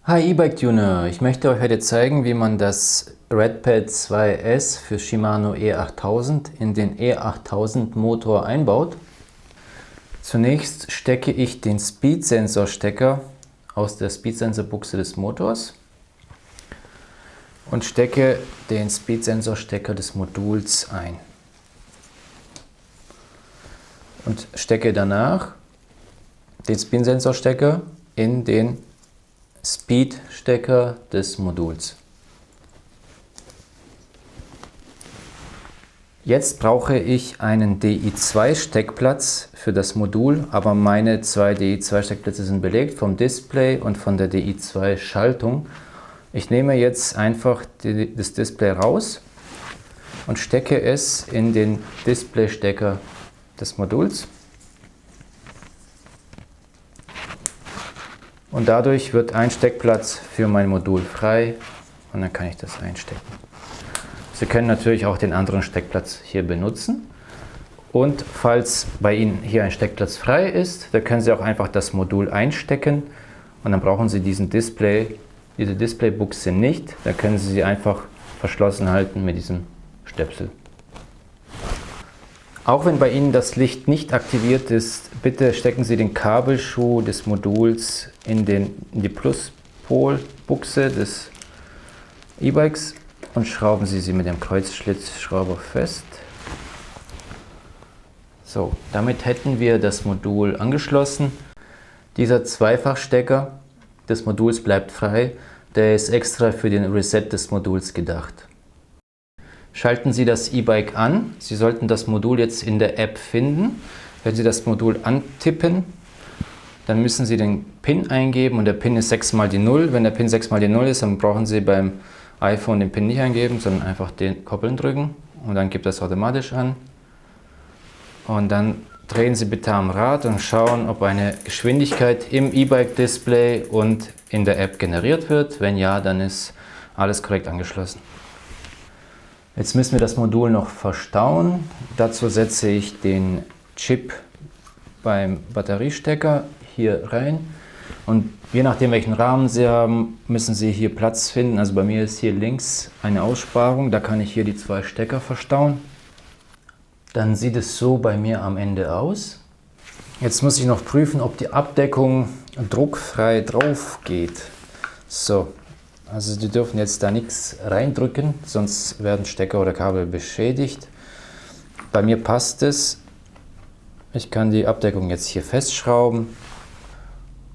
Hi E-Bike Tuner, ich möchte euch heute zeigen, wie man das Redpad 2S für Shimano E8000 in den E8000 Motor einbaut. Zunächst stecke ich den Speed-Sensor-Stecker aus der Speed-Sensor-Buchse des Motors und stecke den Speed-Sensor-Stecker des Moduls ein. Und stecke danach den Speed-Sensor-Stecker in den Speed-Stecker des Moduls. Jetzt brauche ich einen DI2-Steckplatz für das Modul, aber meine zwei DI2-Steckplätze sind belegt vom Display und von der DI2-Schaltung. Ich nehme jetzt einfach das Display raus und stecke es in den Display-Stecker des Moduls. Und dadurch wird ein Steckplatz für mein Modul frei und dann kann ich das einstecken. Sie können natürlich auch den anderen Steckplatz hier benutzen. Und falls bei Ihnen hier ein Steckplatz frei ist, dann können Sie auch einfach das Modul einstecken und dann brauchen Sie diese Displaybuchse nicht. Dann können Sie sie einfach verschlossen halten mit diesem Stöpsel. Auch wenn bei Ihnen das Licht nicht aktiviert ist, bitte stecken Sie den Kabelschuh des Moduls in die Pluspol-Buchse des E-Bikes und schrauben Sie sie mit dem Kreuzschlitzschrauber fest. So, damit hätten wir das Modul angeschlossen. Dieser Zweifachstecker des Moduls bleibt frei, der ist extra für den Reset des Moduls gedacht. Schalten Sie das E-Bike an. Sie sollten das Modul jetzt in der App finden. Wenn Sie das Modul antippen, dann müssen Sie den PIN eingeben und der PIN ist 6 mal die 0. Wenn der PIN 6 mal die 0 ist, dann brauchen Sie beim iPhone den PIN nicht eingeben, sondern einfach den Koppeln drücken und dann gibt das automatisch an. Und dann drehen Sie bitte am Rad und schauen, ob eine Geschwindigkeit im E-Bike-Display und in der App generiert wird. Wenn ja, dann ist alles korrekt angeschlossen. Jetzt müssen wir das Modul noch verstauen. Dazu setze ich den Chip beim Batteriestecker hier rein. Und je nachdem, welchen Rahmen Sie haben, müssen Sie hier Platz finden. Also bei mir ist hier links eine Aussparung. Da kann ich hier die zwei Stecker verstauen. Dann sieht es so bei mir am Ende aus. Jetzt muss ich noch prüfen, ob die Abdeckung druckfrei drauf geht. So. Also Sie dürfen jetzt da nichts reindrücken, sonst werden Stecker oder Kabel beschädigt. Bei mir passt es. Ich kann die Abdeckung jetzt hier festschrauben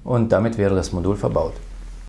und damit wäre das Modul verbaut.